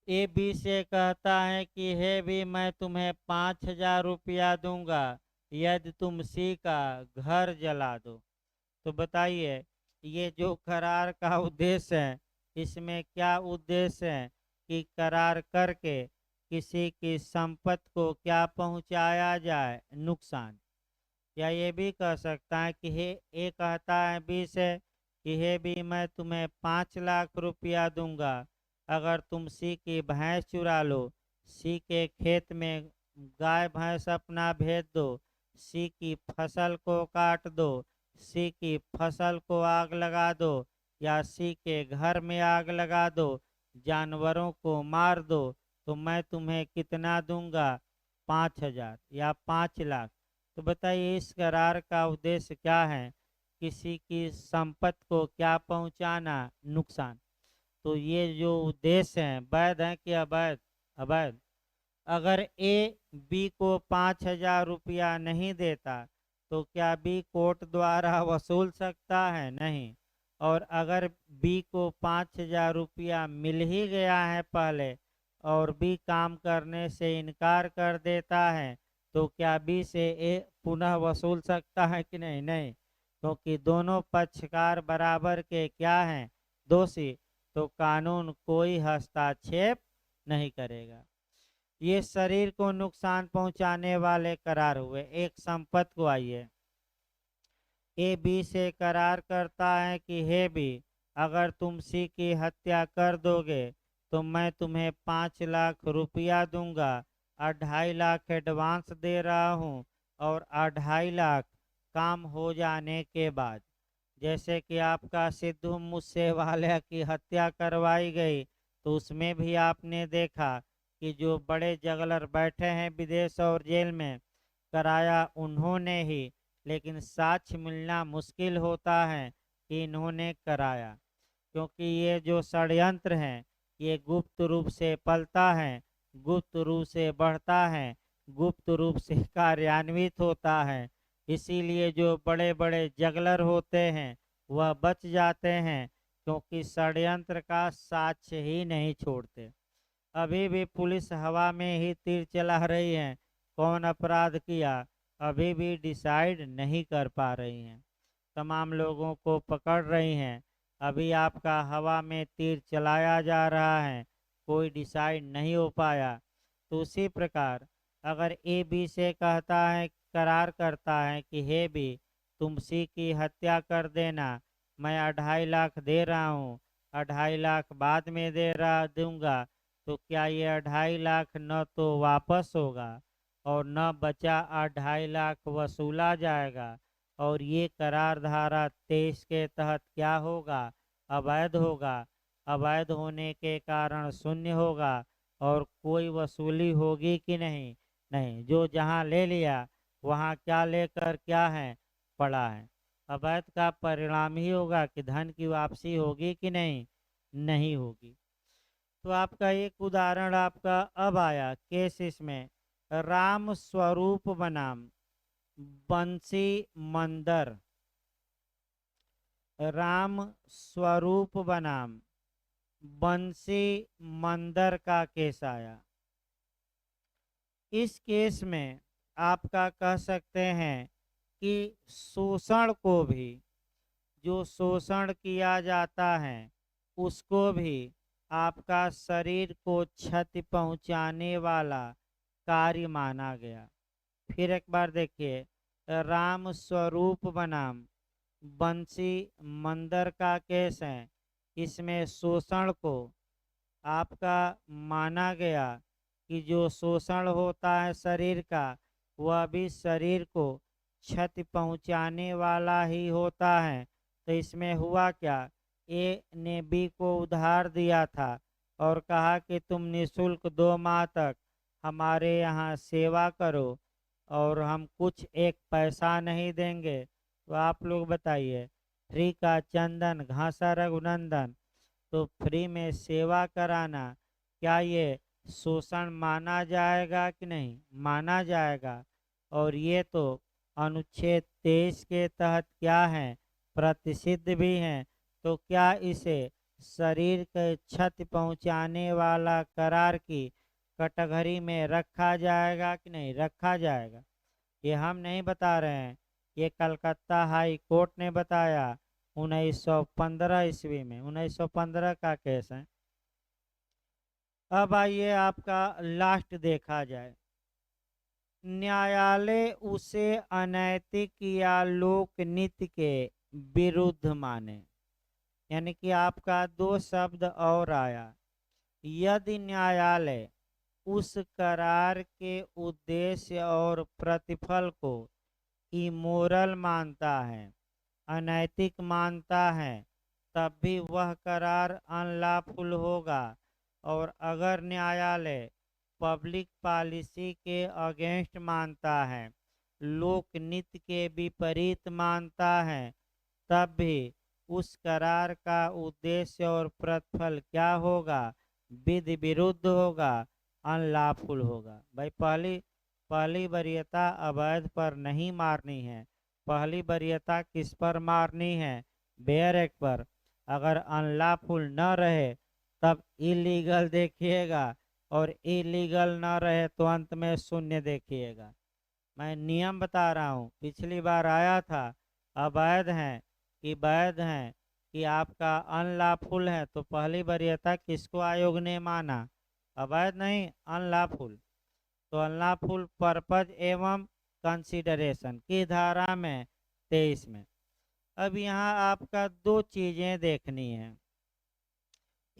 ए बी से कहता है कि हे भी, मैं तुम्हें 5,000 रुपया दूंगा यदि तुम सी का घर जला दो। तो बताइए ये जो करार का उद्देश्य है, इसमें क्या उद्देश्य है कि करार करके किसी की संपत्ति को क्या पहुंचाया जाए? नुकसान। या ये भी कह सकता है कि हे ए कहता है बी से कि हे बी, मैं तुम्हें 5,00,000 रुपया दूंगा अगर तुम सी की भैंस चुरा लो, सी के खेत में गाय भैंस अपना भेज दो, सी की फसल को काट दो, सी की फसल को आग लगा दो, या सी के घर में आग लगा दो, जानवरों को मार दो, तो मैं तुम्हें कितना दूंगा? 5,000 या 5,00,000। तो बताइए इस करार का उद्देश्य क्या है? किसी की संपत्ति को क्या पहुंचाना? नुकसान। तो ये जो उद्देश्य है वैध है कि अवैध? अवैध। अगर ए बी को 5,000 रुपया नहीं देता तो क्या बी कोर्ट द्वारा वसूल सकता है? नहीं। और अगर बी को 5,000 रुपया मिल ही गया है पहले और बी काम करने से इनकार कर देता है, तो क्या बी से ए पुनः वसूल सकता है कि नहीं? नहीं, क्योंकि दोनों पक्षकार बराबर के क्या हैं? दोषी। तो कानून कोई हस्तक्षेप नहीं करेगा। ये शरीर को नुकसान पहुंचाने वाले करार हुए। एक संपत्ति को आइए, ए बी से करार करता है कि हे बी, अगर तुम सी की हत्या कर दोगे तो मैं तुम्हें 5 लाख रुपया दूंगा और 2.5 लाख एडवांस दे रहा हूँ, और 2.5 लाख काम हो जाने के बाद। जैसे कि आपका सिद्धू मूसेवाला की हत्या करवाई गई, तो उसमें भी आपने देखा कि जो बड़े जगलर बैठे हैं विदेश और जेल में, कराया उन्होंने ही, लेकिन साक्ष्य मिलना मुश्किल होता है कि इन्होंने कराया, क्योंकि ये जो षड्यंत्र है ये गुप्त रूप से पलता है, गुप्त रूप से बढ़ता है, गुप्त रूप से कार्यान्वित होता है। इसीलिए जो बड़े बड़े जगलर होते हैं वह बच जाते हैं, क्योंकि षड्यंत्र का साक्ष्य ही नहीं छोड़ते। अभी भी पुलिस हवा में ही तीर चला रही है, कौन अपराध किया अभी भी डिसाइड नहीं कर पा रही हैं। तमाम लोगों को पकड़ रही हैं, अभी आपका हवा में तीर चलाया जा रहा है, कोई डिसाइड नहीं हो पाया। तो उसी प्रकार अगर ए बी से कहता है, करार करता है कि हे बी, तुम सी की हत्या कर देना, मैं 2.5 लाख दे रहा हूँ, 2.5 लाख बाद में दूंगा, तो क्या ये 2.5 लाख न तो वापस होगा और न बचा 2.5 लाख वसूला जाएगा, और ये करार धारा 23 के तहत क्या होगा? अवैध होगा। अवैध होने के कारण शून्य होगा और कोई वसूली होगी कि नहीं? नहीं, जो जहां ले लिया वहां क्या लेकर क्या है? पड़ा है। अवैध का परिणाम ही होगा कि धन की वापसी होगी कि नहीं? नहीं होगी। तो आपका एक उदाहरण आपका अब आया केस इसमें, राम स्वरूप बनाम बंसी मंदर। राम स्वरूप बनाम बंसी मंदर का केस आया। इस केस में आपका कह सकते हैं कि शोषण को भी, जो शोषण किया जाता है उसको भी आपका शरीर को क्षति पहुंचाने वाला कार्य माना गया। फिर एक बार देखिए, राम स्वरूप बनाम बंसी मंदर का केस है। इसमें शोषण को आपका माना गया कि जो शोषण होता है शरीर का, वह भी शरीर को क्षति पहुंचाने वाला ही होता है। तो इसमें हुआ क्या, ए ने बी को उधार दिया था और कहा कि तुम निःशुल्क 2 माह तक हमारे यहाँ सेवा करो और हम कुछ एक पैसा नहीं देंगे। तो आप लोग बताइए, फ्री का चंदन घासा रघुनंदन, तो फ्री में सेवा कराना क्या ये शोषण माना जाएगा कि नहीं? माना जाएगा। और ये तो अनुच्छेद 23 के तहत क्या है? प्रतिषिद्ध भी हैं। तो क्या इसे शरीर के क्षति पहुंचाने वाला करार की कटघरी में रखा जाएगा कि नहीं रखा जाएगा? ये हम नहीं बता रहे हैं, ये कलकत्ता हाई कोर्ट ने बताया 1915 ईस्वी में, 1915 का केस है। अब आइए आपका लास्ट देखा जाए। न्यायालय उसे अनैतिक या लोकनीति के विरुद्ध माने, यानी कि आपका 2 शब्द और आया। यदि न्यायालय उस करार के उद्देश्य और प्रतिफल को इमोरल मानता है, अनैतिक मानता है, तब भी वह करार अनलॉफुल होगा। और अगर न्यायालय पब्लिक पॉलिसी के अगेंस्ट मानता है, लोकनीति के विपरीत मानता है, तब भी उस करार का उद्देश्य और प्रतिफल क्या होगा? विधि विरुद्ध होगा, अनलॉफुल होगा। भाई पहली वरीयता अवैध पर नहीं मारनी है, पहली वरीयता किस पर मारनी है? बेयर एक्ट पर। अगर अनलॉफुल न रहे तब इलीगल देखिएगा, और इलीगल न रहे तो अंत में शून्य देखिएगा। मैं नियम बता रहा हूँ, पिछली बार आया था अवैध हैं कि वैध हैं कि आपका अनलॉफुल है, तो पहली वरीयता किसको आयोग ने माना? अवैध नहीं, अनलॉफुल। तो अनलॉफुल पर्पज एवं कंसिडरेशन की धारा में 23 में। अब यहाँ आपका दो चीजें देखनी है।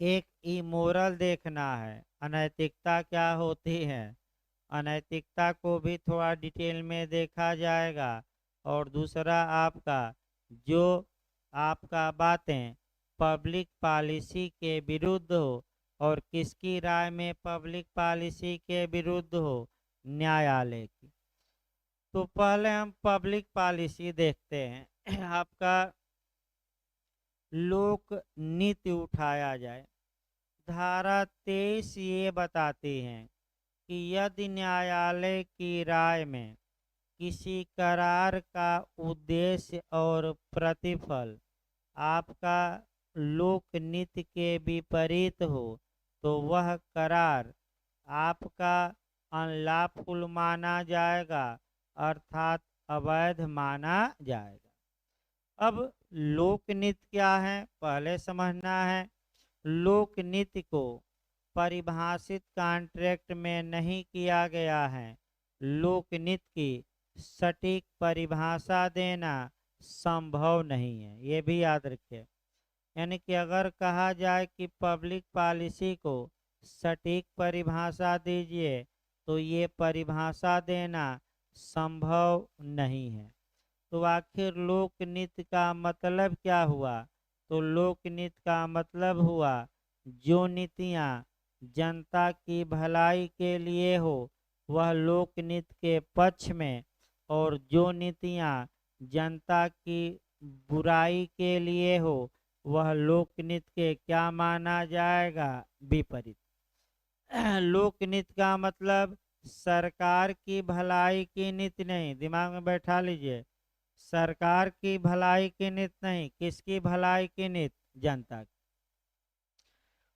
एक इमोरल देखना है, अनैतिकता क्या होती है, अनैतिकता को भी थोड़ा डिटेल में देखा जाएगा। और दूसरा आपका जो आपका बातें पब्लिक पॉलिसी के विरुद्ध हो, और किसकी राय में पब्लिक पॉलिसी के विरुद्ध हो? न्यायालय की। तो पहले हम पब्लिक पॉलिसी देखते हैं। आपका लोक नीति उठाया जाए। धारा 23 ये बताती है कि यदि न्यायालय की राय में किसी करार का उद्देश्य और प्रतिफल आपका लोक नीति के विपरीत हो, तो वह करार आपका अनलॉफुल माना जाएगा, अर्थात अवैध माना जाएगा। अब लोक नीति क्या है पहले समझना है। लोक नीति को परिभाषित कॉन्ट्रैक्ट में नहीं किया गया है। लोक नीति की सटीक परिभाषा देना संभव नहीं है, ये भी याद रखिए। यानी कि अगर कहा जाए कि पब्लिक पॉलिसी को सटीक परिभाषा दीजिए, तो ये परिभाषा देना संभव नहीं है। तो आखिर लोक नीति का मतलब क्या हुआ? तो लोक नीति का मतलब हुआ जो नीतियाँ जनता की भलाई के लिए हो वह लोक नीति के पक्ष में, और जो नीतियाँ जनता की बुराई के लिए हो वह लोक नीति के क्या माना जाएगा? विपरीत। लोक नीति का मतलब सरकार की भलाई की नीति नहीं, दिमाग में बैठा लीजिए। सरकार की भलाई की नीति नहीं, किसकी भलाई की नीति? जनता की।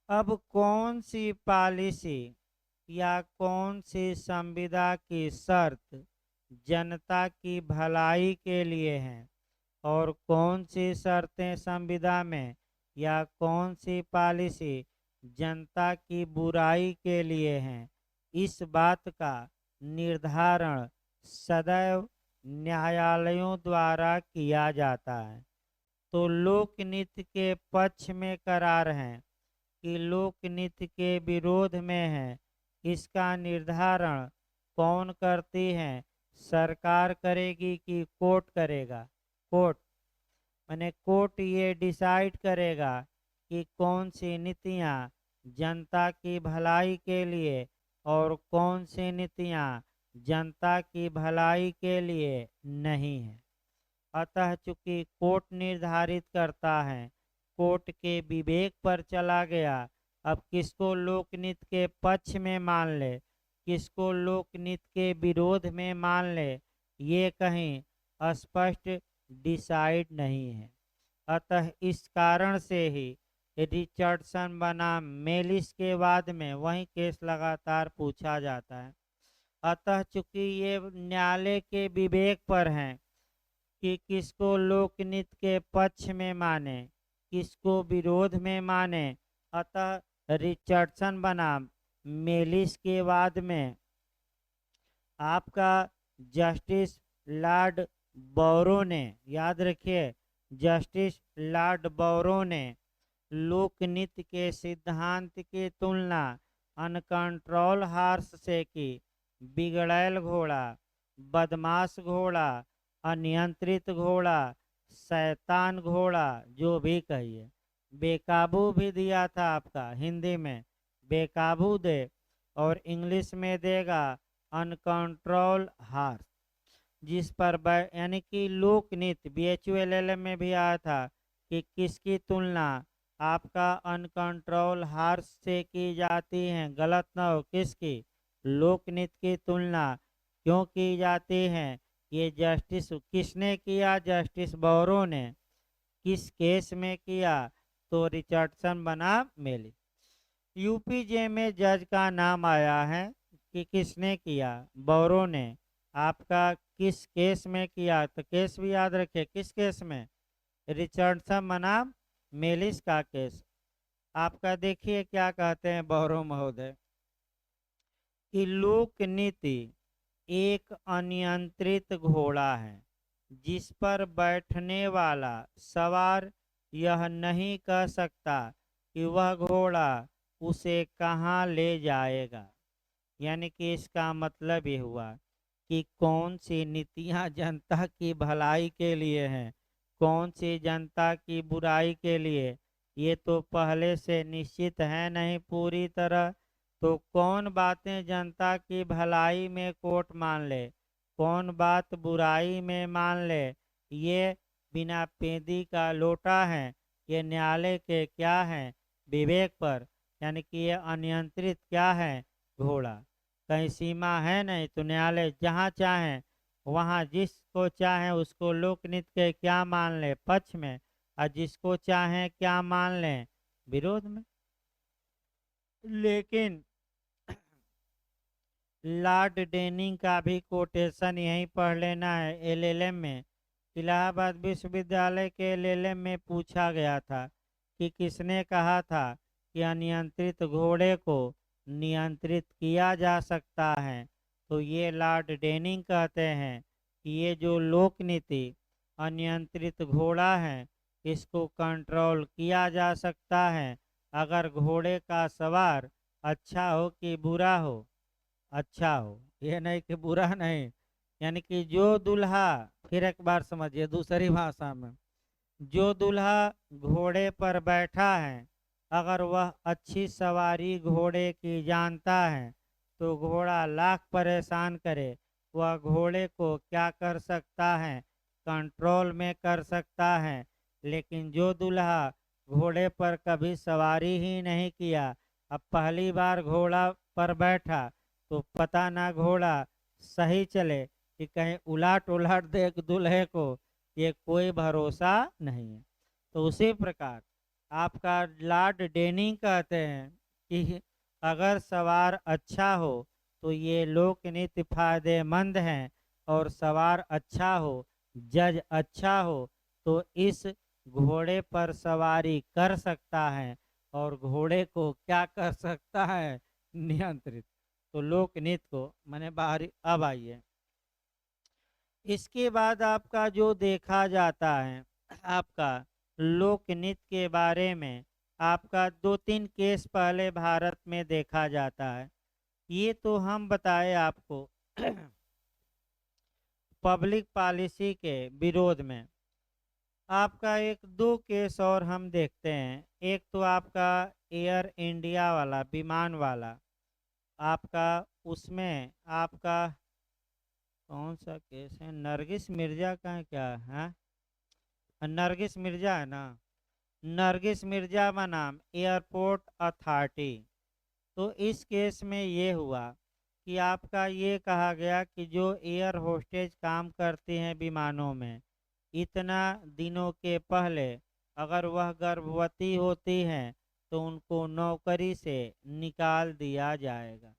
अब कौन सी पॉलिसी या कौन सी संविदा की शर्त जनता की भलाई के लिए हैं, और कौन सी शर्तें संविदा में या कौन सी पॉलिसी जनता की बुराई के लिए हैं, इस बात का निर्धारण सदैव न्यायालयों द्वारा किया जाता है। तो लोक नीति के पक्ष में करार हैं कि लोक नीति के विरोध में है, इसका निर्धारण कौन करती है? सरकार करेगी कि कोर्ट करेगा? कोर्ट। माने कोर्ट ये डिसाइड करेगा कि कौन सी नीतियाँ जनता की भलाई के लिए और कौन सी नीतियाँ जनता की भलाई के लिए नहीं है। अतः चूंकि कोर्ट निर्धारित करता है, कोर्ट के विवेक पर चला गया। अब किसको लोकनीति के पक्ष में मान ले, किसको लोकनीति के विरोध में मान ले, ये कहीं स्पष्ट डिसाइड नहीं है। अतः इस कारण से ही रिचर्डसन बनाम मेलिस के बाद में वही केस लगातार पूछा जाता है। अतः चूंकि ये न्यायालय के विवेक पर हैं कि किसको लोकनीति के पक्ष में माने, किसको विरोध में माने, अतः रिचर्डसन बनाम मेलिस के बाद में आपका जस्टिस लॉर्ड बोरो ने, याद रखिए जस्टिस लॉर्ड बोरो ने लोकनीति के सिद्धांत की तुलना अनकंट्रोल हॉर्स से की। बिगड़ैल घोड़ा, बदमाश घोड़ा, अनियंत्रित घोड़ा, शैतान घोड़ा, जो भी कहिए, बेकाबू भी दिया था आपका हिंदी में बेकाबू दे, और इंग्लिश में देगा अनकंट्रोल हॉर्स, जिस पर यानी कि लोकनीति BHULL में भी आया था कि किसकी तुलना आपका अनकंट्रोल हॉर्स से की जाती है, गलत ना हो, किसकी? लोकनीति की तुलना क्यों की जाती है ये जस्टिस किसने किया? जस्टिस बोरो ने। किस केस में किया? तो रिचर्डसन बनाम मेलिस। यूपीजे में जज का नाम आया है कि किसने किया? बोरो ने। आपका किस केस में किया? तो केस भी याद रखिए, किस केस में? रिचर्डसन बनाम मेलिस का केस। आपका देखिए क्या कहते हैं बोरो महोदय कि लोक नीति एक अनियंत्रित घोड़ा है जिस पर बैठने वाला सवार यह नहीं कह सकता कि वह घोड़ा उसे कहाँ ले जाएगा। यानी कि इसका मतलब ये हुआ कि कौन सी नीतियाँ जनता की भलाई के लिए हैं, कौन सी जनता की बुराई के लिए, ये तो पहले से निश्चित है नहीं पूरी तरह। तो कौन बातें जनता की भलाई में कोर्ट मान ले, कौन बात बुराई में मान ले, ये बिना पेंदी का लोटा है। ये न्यायालय के क्या है? विवेक पर। यानी कि ये अनियंत्रित क्या है? घोड़ा। कहीं सीमा है नहीं, तो न्यायालय जहाँ चाहे वहाँ जिसको चाहे उसको लोकनीति के क्या मान ले? पक्ष में। और जिसको चाहे क्या मान लें? विरोध में। लेकिन लॉर्ड डेनिंग का भी कोटेशन यहीं पढ़ लेना है एलएलएम में। इलाहाबाद विश्वविद्यालय के एलएलएम में पूछा गया था कि किसने कहा था कि अनियंत्रित घोड़े को नियंत्रित किया जा सकता है। तो ये लॉर्ड डेनिंग कहते हैं कि ये जो लोक नीति अनियंत्रित घोड़ा है इसको कंट्रोल किया जा सकता है अगर घोड़े का सवार अच्छा हो कि बुरा हो। अच्छा हो, ये नहीं कि बुरा नहीं। यानी कि जो दूल्हा, फिर एक बार समझिए दूसरी भाषा में, जो दूल्हा घोड़े पर बैठा है अगर वह अच्छी सवारी घोड़े की जानता है तो घोड़ा लाख परेशान करे, वह घोड़े को क्या कर सकता है? कंट्रोल में कर सकता है। लेकिन जो दूल्हा घोड़े पर कभी सवारी ही नहीं किया, अब पहली बार घोड़ा पर बैठा, तो पता ना घोड़ा सही चले कि कहीं उलट उलट दे दूल्हे को, ये कोई भरोसा नहीं है। तो उसी प्रकार आपका लॉर्ड डेनिंग कहते हैं कि अगर सवार अच्छा हो तो ये लोकनीति फायदेमंद हैं, और सवार अच्छा हो, जज अच्छा हो, तो इस घोड़े पर सवारी कर सकता है और घोड़े को क्या कर सकता है? नियंत्रित। तो लोकनीति को मैंने बाहरी। अब आइए, इसके बाद आपका जो देखा जाता है आपका लोकनीति के बारे में, आपका 2-3 केस पहले भारत में देखा जाता है। ये तो हम बताए आपको पब्लिक पॉलिसी के विरोध में। आपका एक दो केस और हम देखते हैं। एक तो आपका एयर इंडिया वाला, विमान वाला, आपका उसमें आपका कौन सा केस है? नरगिस मिर्जा का है क्या है? नरगिस मिर्जा है ना? नरगिस मिर्जा बनाम एयरपोर्ट अथॉरिटी। तो इस केस में ये हुआ कि आपका ये कहा गया कि जो एयर होस्टेज काम करती हैं विमानों में, इतना दिनों के पहले अगर वह गर्भवती होती हैं तो उनको नौकरी से निकाल दिया जाएगा।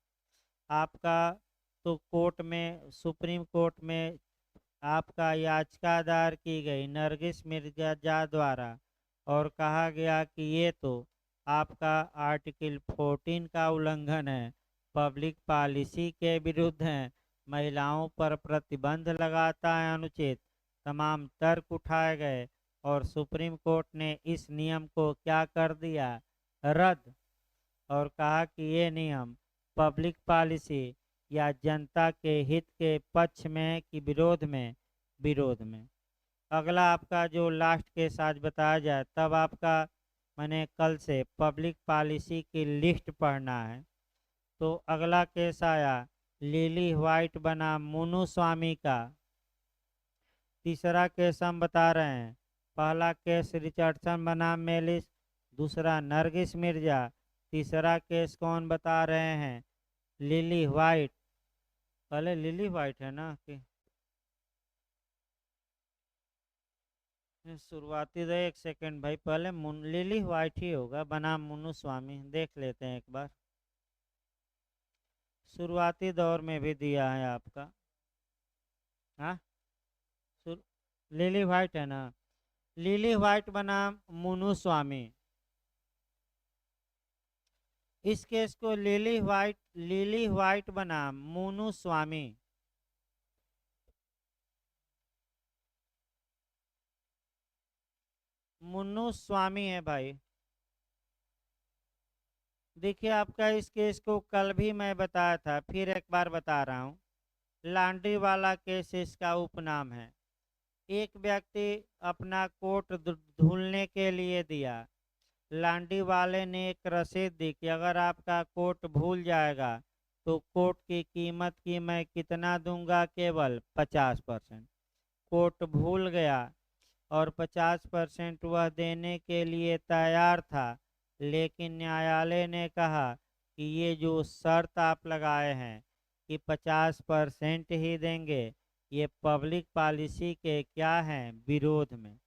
आपका तो कोर्ट में, सुप्रीम कोर्ट में आपका याचिका दायर की गई नरगिस मिर्जा द्वारा, और कहा गया कि ये तो आपका आर्टिकल 14 का उल्लंघन है, पब्लिक पॉलिसी के विरुद्ध है, महिलाओं पर प्रतिबंध लगाता है अनुचित। तमाम तर्क उठाए गए और सुप्रीम कोर्ट ने इस नियम को क्या कर दिया? रद्द। और कहा कि ये नियम पब्लिक पॉलिसी या जनता के हित के पक्ष में कि विरोध में? विरोध में। अगला आपका जो लास्ट केस आज बताया जाए, तब आपका मैंने कल से पब्लिक पॉलिसी की लिस्ट पढ़ना है। तो अगला केस आया लिली व्हाइट बना मुनु स्वामी का। तीसरा केस हम बता रहे हैं, पहला केस रिचर्डसन बनाम मेलिस, दूसरा नरगिस मिर्जा, तीसरा केस कौन बता रहे हैं? Lily white. पहले लिली व्हाइट है ना कि शुरुआती दो, एक सेकंड भाई, पहले लिली व्हाइट ही होगा बनाम मुन्नू स्वामी, देख लेते हैं एक बार। शुरुआती दौर में भी दिया है आपका। हाँ, शुरू- लिली व्हाइट है ना। लिली व्हाइट बनाम मुन्नू स्वामी। इस केस को लिली व्हाइट बनाम मुन्नू स्वामी। मुन्नू स्वामी है भाई। देखिए, आपका इस केस को कल भी मैं बताया था, फिर एक बार बता रहा हूँ। लॉन्ड्री वाला केस इसका उपनाम है। एक व्यक्ति अपना कोट धुलने के लिए दिया। लॉन्ड्री वाले ने एक रसीद दी कि अगर आपका कोट भूल जाएगा तो कोट की कीमत की मैं कितना दूंगा, केवल 50%। कोट भूल गया और 50% वह देने के लिए तैयार था, लेकिन न्यायालय ने कहा कि ये जो शर्त आप लगाए हैं कि 50% ही देंगे, ये पब्लिक पॉलिसी के क्या हैं, विरोध में,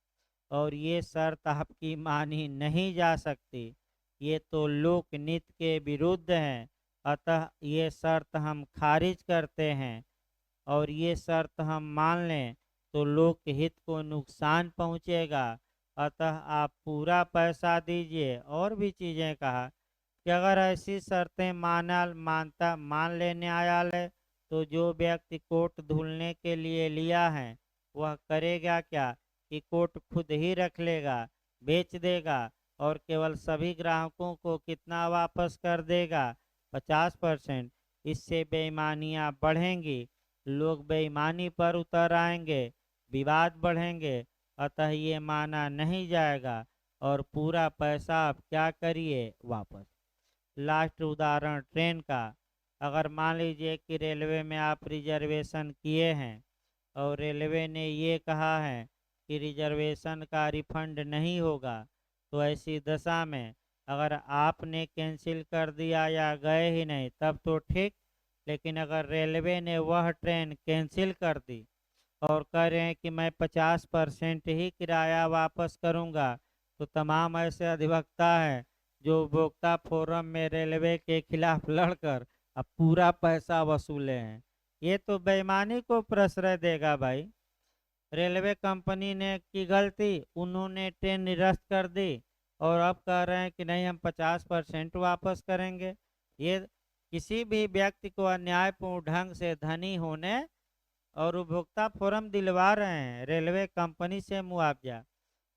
और ये शर्त आपकी मानी नहीं जा सकती। ये तो लोक नीति के विरुद्ध है। अतः ये शर्त हम खारिज करते हैं, और ये शर्त हम मान लें तो लोकहित को नुकसान पहुंचेगा। अतः आप पूरा पैसा दीजिए। और भी चीज़ें कहा कि अगर ऐसी शर्तें मान ले न्यायालय, तो जो व्यक्ति कोट धुलने के लिए लिया है वह करेगा क्या कि कोट खुद ही रख लेगा, बेच देगा, और केवल सभी ग्राहकों को कितना वापस कर देगा, 50%। इससे बेईमानियां बढ़ेंगी, लोग बेईमानी पर उतर आएंगे, विवाद बढ़ेंगे। अतः ये माना नहीं जाएगा, और पूरा पैसा आप क्या करिए, वापस। लास्ट उदाहरण ट्रेन का। अगर मान लीजिए कि रेलवे में आप रिजर्वेशन किए हैं और रेलवे ने ये कहा है कि रिजर्वेशन का रिफंड नहीं होगा, तो ऐसी दशा में अगर आपने कैंसिल कर दिया या गए ही नहीं तब तो ठीक। लेकिन अगर रेलवे ने वह ट्रेन कैंसिल कर दी और कह रहे हैं कि मैं 50% ही किराया वापस करूंगा, तो तमाम ऐसे अधिवक्ता हैं जो उपभोक्ता फोरम में रेलवे के खिलाफ लड़कर अब पूरा पैसा वसूले हैं। ये तो बेईमानी को प्रश्रय देगा भाई। रेलवे कंपनी ने की गलती, उन्होंने ट्रेन निरस्त कर दी, और अब कह रहे हैं कि नहीं, हम 50% वापस करेंगे। ये किसी भी व्यक्ति को अन्यायपूर्ण ढंग से धनी होने, और उपभोक्ता फोरम दिलवा रहे हैं रेलवे कंपनी से मुआवजा।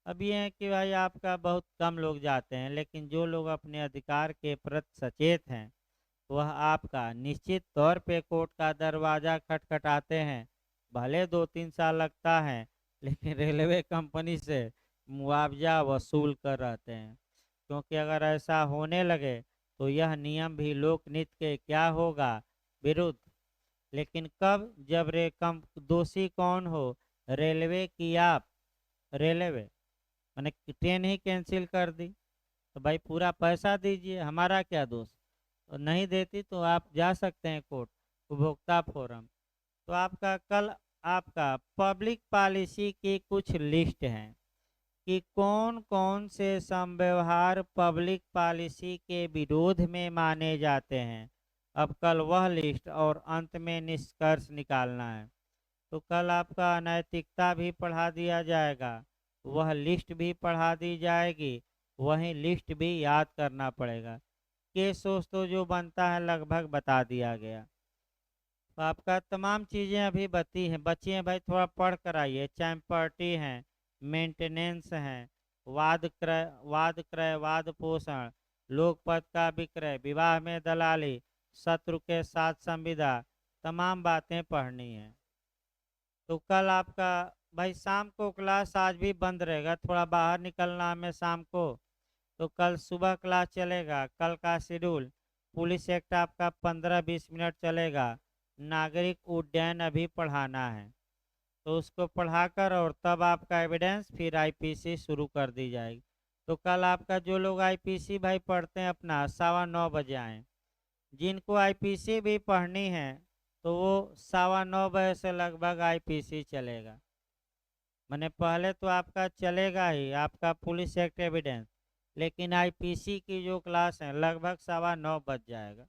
अब ये है कि भाई आपका बहुत कम लोग जाते हैं, लेकिन जो लोग अपने अधिकार के प्रति सचेत हैं वह आपका निश्चित तौर पे कोर्ट का दरवाज़ा खटखटाते हैं। भले 2-3 साल लगता है, लेकिन रेलवे कंपनी से मुआवजा वसूल कर रहते हैं। क्योंकि अगर ऐसा होने लगे तो यह नियम भी लोकनीति के क्या होगा, विरुद्ध। लेकिन कब, जब दोषी कौन हो, रेलवे की आप। रेलवे मैंने ट्रेन ही कैंसिल कर दी, तो भाई पूरा पैसा दीजिए, हमारा क्या दोष। और नहीं देती तो आप जा सकते हैं कोर्ट, उपभोक्ता फोरम। तो आपका कल आपका पब्लिक पॉलिसी की कुछ लिस्ट है कि कौन कौन से संव्यवहार पब्लिक पॉलिसी के विरोध में माने जाते हैं। अब कल वह लिस्ट और अंत में निष्कर्ष निकालना है। तो कल आपका अनैतिकता भी पढ़ा दिया जाएगा, वह लिस्ट भी पढ़ा दी जाएगी, वही लिस्ट भी याद करना पड़ेगा। केस सोच तो जो बनता है लगभग बता दिया गया। तो आपका तमाम चीज़ें अभी बची हैं भाई, थोड़ा पढ़ कर आइए। चैम्पर्टी हैं, मेंटेनेंस हैं, वाद पोषण, लोकपद का विक्रय, विवाह में दलाली, शत्रु के साथ संविदा, तमाम बातें पढ़नी है। तो कल आपका भाई शाम को क्लास आज भी बंद रहेगा, थोड़ा बाहर निकलना हमें शाम को। तो कल सुबह क्लास चलेगा। कल का शेड्यूल, पुलिस एक्ट आपका 15-20 मिनट चलेगा। नागरिक उड्डयन अभी पढ़ाना है, तो उसको पढ़ाकर और तब आपका एविडेंस, फिर आईपीसी शुरू कर दी जाएगी। तो कल आपका जो लोग आईपीसी भाई पढ़ते हैं अपना 9:15 बजे आएँ। जिनको आईपीसी भी पढ़नी है तो वो 9:15 बजे से लगभग आईपीसी चलेगा। मैंने पहले तो आपका चलेगा ही आपका पुलिस एक्ट एविडेंस, लेकिन आईपीसी की जो क्लास है लगभग 9:15 बज जाएगा।